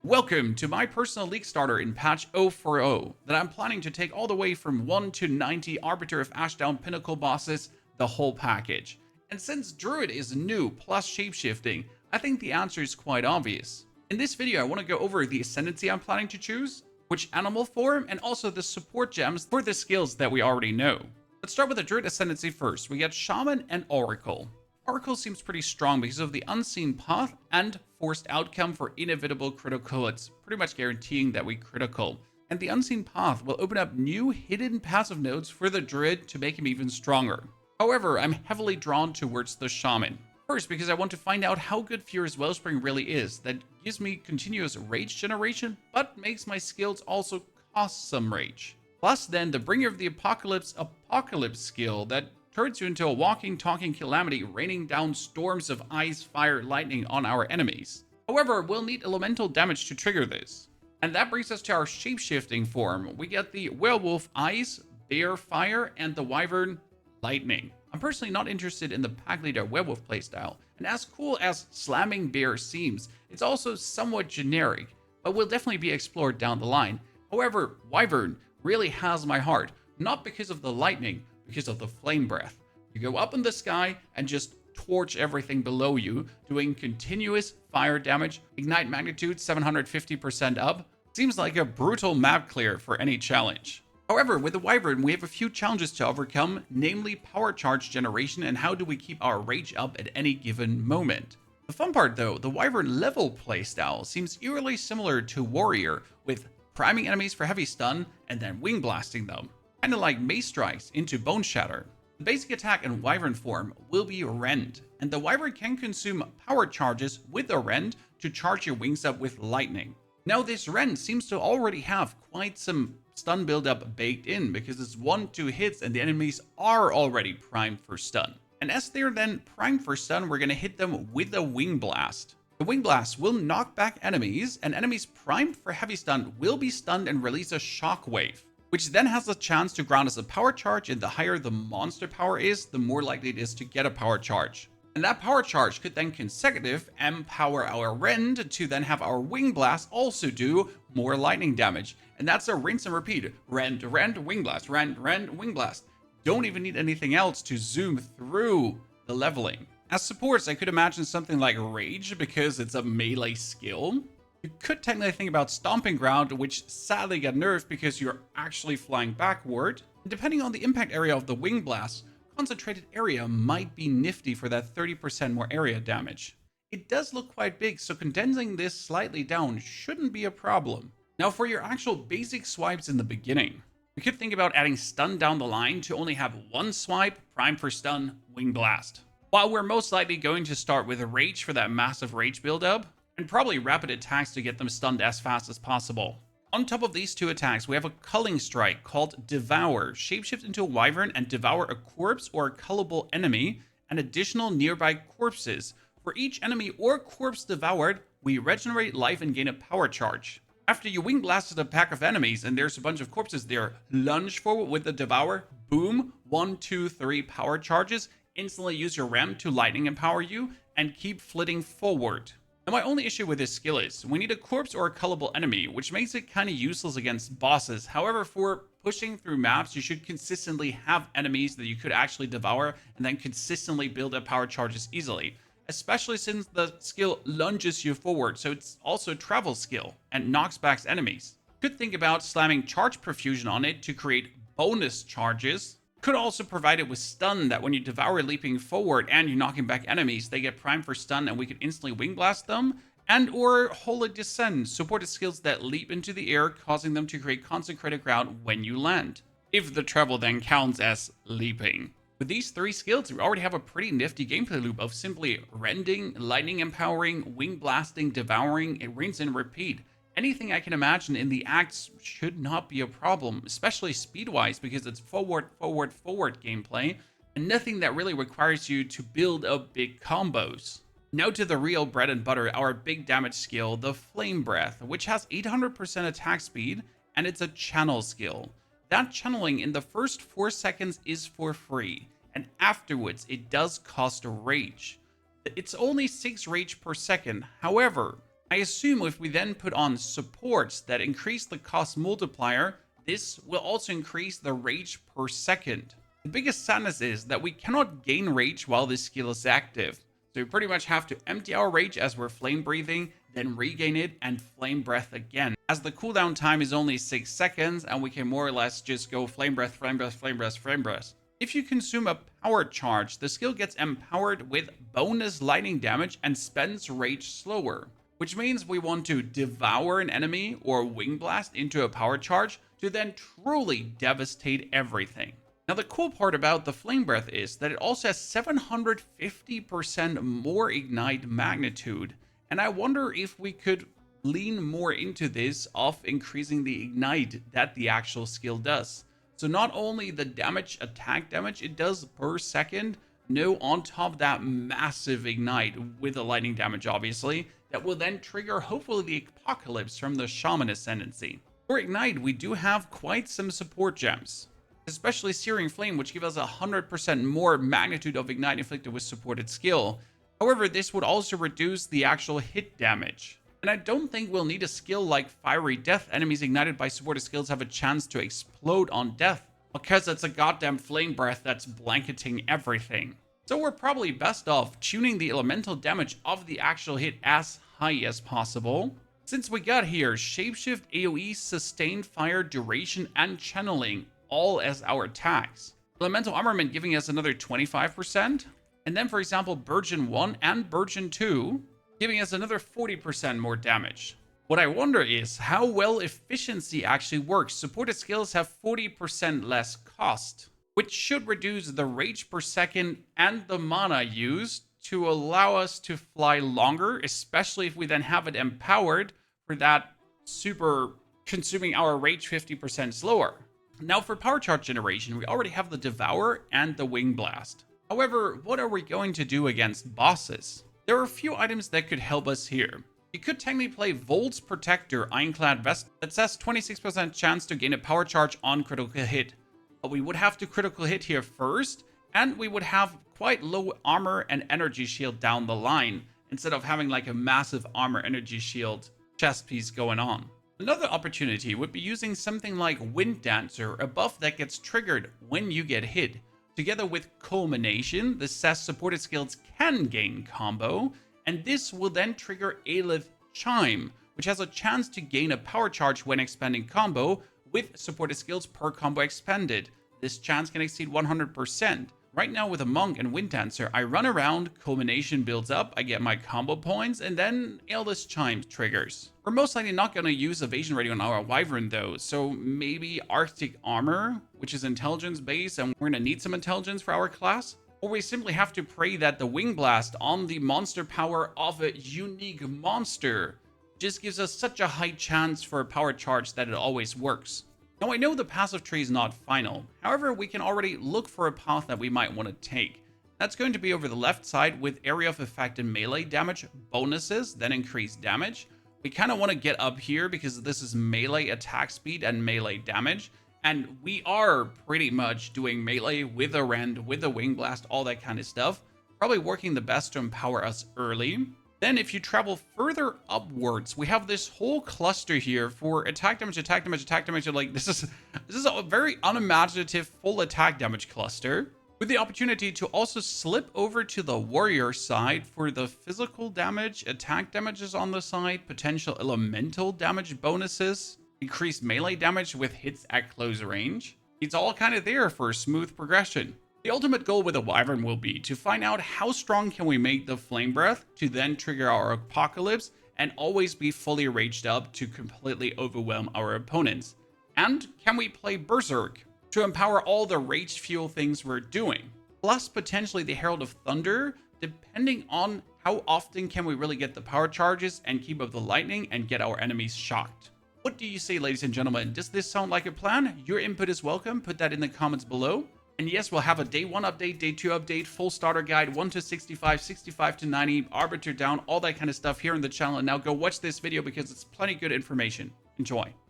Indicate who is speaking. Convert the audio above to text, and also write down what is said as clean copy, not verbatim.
Speaker 1: Welcome to my personal league starter in patch 040 that I'm planning to take all the way from 1 to 90 Arbiter of Ashdown Pinnacle bosses, the whole package. And since Druid is new plus shapeshifting, I think the answer is quite obvious. In this video I want to go over the Ascendancy I'm planning to choose, which animal form, and also the support gems for the skills that we already know. Let's start with the Druid Ascendancy first. We got Shaman and Oracle. Oracle seems pretty strong because of the unseen path and forced outcome for inevitable critical. It's pretty much guaranteeing that we critical. And the unseen path will open up new hidden passive nodes for the Druid to make him even stronger. However, I'm heavily drawn towards the Shaman. First, because I want to find out how good Furious Wellspring really is. That gives me continuous rage generation, but makes my skills also cost some rage. Plus then the Bringer of the Apocalypse skill that turns you into a walking, talking calamity, raining down storms of ice, fire, lightning on our enemies. However, we'll need elemental damage to trigger this. And that brings us to our shapeshifting form. We get the Werewolf Ice, Bear Fire, and the Wyvern Lightning. I'm personally not interested in the Pack Leader Werewolf playstyle, and as cool as Slamming Bear seems, it's also somewhat generic, but will definitely be explored down the line. However, Wyvern really has my heart, not because of the lightning, because of the flame breath. You go up in the sky and just torch everything below you, doing continuous fire damage, ignite magnitude 750% up. Seems like a brutal map clear for any challenge. However, with the Wyvern, we have a few challenges to overcome, namely power charge generation and how do we keep our rage up at any given moment. The fun part though, the Wyvern level playstyle seems eerily similar to Warrior, with priming enemies for heavy stun and then wing blasting them. Kinda like Mace Strikes into Bone Shatter. The basic attack in Wyvern form will be Rend, and the Wyvern can consume power charges with a Rend to charge your wings up with lightning. Now this Rend seems to already have quite some stun buildup baked in because it's 1-2 hits and the enemies are already primed for stun. And as they're then primed for stun, we're gonna hit them with a Wing Blast. The Wing Blast will knock back enemies, and enemies primed for heavy stun will be stunned and release a shockwave, which then has a chance to ground as a power charge, and the higher the monster power is, the more likely it is to get a power charge. And that power charge could then consecutive empower our Rend to then have our Wing Blast also do more lightning damage. And that's a rinse and repeat. Rend, Rend, Wing Blast, Rend, Rend, Wing Blast. Don't even need anything else to zoom through the leveling. As supports, I could imagine something like Rage because it's a melee skill. You could technically think about Stomping Ground, which sadly got nerfed because you're actually flying backward. Depending on the impact area of the Wing Blast, Concentrated Area might be nifty for that 30% more area damage. It does look quite big, so condensing this slightly down shouldn't be a problem. Now for your actual basic swipes in the beginning, we could think about adding Stun down the line to only have one swipe, Prime for Stun, Wing Blast. While we're most likely going to start with Rage for that massive Rage buildup, and probably rapid attacks to get them stunned as fast as possible. On top of these two attacks, we have a culling strike called Devour. Shapeshift into a Wyvern and devour a corpse or a cullable enemy and additional nearby corpses. For each enemy or corpse devoured, we regenerate life and gain a power charge. After you wing blasted a pack of enemies and there's a bunch of corpses there, lunge forward with the Devour, boom, 1, 2, 3 power charges, instantly use your Rem to lightning empower you, and keep flitting forward. Now my only issue with this skill is, we need a corpse or a cullable enemy, which makes it kinda useless against bosses. However, for pushing through maps, you should consistently have enemies that you could actually devour and then consistently build up power charges easily. Especially since the skill lunges you forward, so it's also a travel skill and knocks back enemies. Could think about slamming Charge Perfusion on it to create bonus charges. Could also provide it with stun that when you devour leaping forward and you're knocking back enemies, they get primed for stun and we can instantly wing blast them. And or Holy Descend, supported skills that leap into the air, causing them to create consecrated ground when you land, if the travel then counts as leaping. With these three skills, we already have a pretty nifty gameplay loop of simply rending, lightning empowering, wing blasting, devouring, and rinse and repeat. Anything I can imagine in the acts should not be a problem, especially speed-wise, because it's forward gameplay, and nothing that really requires you to build up big combos. Now to the real bread and butter, our big damage skill, the Flame Breath, which has 800% attack speed, and it's a channel skill. That channeling in the first 4 seconds is for free, and afterwards it does cost rage. It's only 6 rage per second, however, I assume if we then put on supports that increase the cost multiplier, this will also increase the rage per second. The biggest sadness is that we cannot gain rage while this skill is active. So we pretty much have to empty our rage as we're flame breathing, then regain it and flame breath again. As the cooldown time is only 6 seconds and we can more or less just go flame breath, flame breath, flame breath, flame breath. If you consume a power charge, the skill gets empowered with bonus lightning damage and spends rage slower, which means we want to devour an enemy or wing blast into a power charge to then truly devastate everything. Now the cool part about the flame breath is that it also has 750% more ignite magnitude, and I wonder if we could lean more into this of increasing the ignite that the actual skill does. So not only the damage, attack damage it does per second, no, on top of that massive ignite with the lightning damage obviously, that will then trigger hopefully the apocalypse from the shaman ascendancy. For ignite we do have quite some support gems, especially Searing Flame, which give us 100% more magnitude of ignite inflicted with supported skill. However, this would also reduce the actual hit damage. And I don't think we'll need a skill like Fiery Death. Enemies ignited by supported skills have a chance to explode on death, because it's a goddamn flame breath that's blanketing everything. So we're probably best off tuning the elemental damage of the actual hit as high as possible. Since we got here Shapeshift, AoE, Sustained Fire, Duration, and Channeling all as our attacks. Elemental Armament giving us another 25%. And then for example Burgeon 1 and Burgeon 2 giving us another 40% more damage. What I wonder is how well efficiency actually works. Supported skills have 40% less cost, which should reduce the rage per second and the mana used to allow us to fly longer, especially if we then have it empowered for that super consuming our rage 50% slower. Now for power charge generation, we already have the Devour and the Wing Blast. However, what are we going to do against bosses? There are a few items that could help us here. You could technically play Volt's Protector Ironclad Vest that says 26% chance to gain a power charge on critical hit. But we would have to critical hit here first, and we would have quite low armor and energy shield down the line, instead of having like a massive armor energy shield chest piece going on. Another opportunity would be using something like Wind Dancer, a buff that gets triggered when you get hit. Together with Culmination, the says supported skills can gain combo, and this will then trigger Aelith Chime, which has a chance to gain a power charge when expanding combo with supported skills per combo expended. This chance can exceed 100%. Right now with a Monk and Wind Dancer, I run around, Culmination builds up, I get my combo points, and then Aelith Chime triggers. We're most likely not going to use Evasion Ready on our Wyvern though, so maybe Arctic Armor, which is intelligence based, and we're going to need some intelligence for our class. Or we simply have to pray that the Wing Blast on the monster power of a unique monster just gives us such a high chance for a power charge that it always works. Now I know the passive tree is not final, however we can already look for a path that we might want to take. That's going to be over the left side with area of effect and melee damage bonuses, then increased damage. We kind of want to get up here because this is melee attack speed and melee damage, and we are pretty much doing melee with a Rend, with a Wing Blast, all that kind of stuff. Probably working the best to empower us early. Then if you travel further upwards, we have this whole cluster here for attack damage, attack damage, attack damage. Like this is a very unimaginative full attack damage cluster, with the opportunity to also slip over to the warrior side for the physical damage, attack damages on the side, potential elemental damage bonuses, increased melee damage with hits at close range. It's all kind of there for a smooth progression. The ultimate goal with a Wyvern will be to find out how strong can we make the Flame Breath to then trigger our Apocalypse and always be fully raged up to completely overwhelm our opponents. And can we play Berserk to empower all the rage fuel things we're doing? Plus potentially the Herald of Thunder, depending on how often can we really get the power charges and keep up the lightning and get our enemies shocked. What do you say, ladies and gentlemen? Does this sound like a plan? Your input is welcome. Put that in the comments below. And yes, we'll have a day 1 update, day 2 update, full starter guide, 1 to 65, 65 to 90, arbiter down, all that kind of stuff here on the channel. And now go watch this video because it's plenty good information. Enjoy.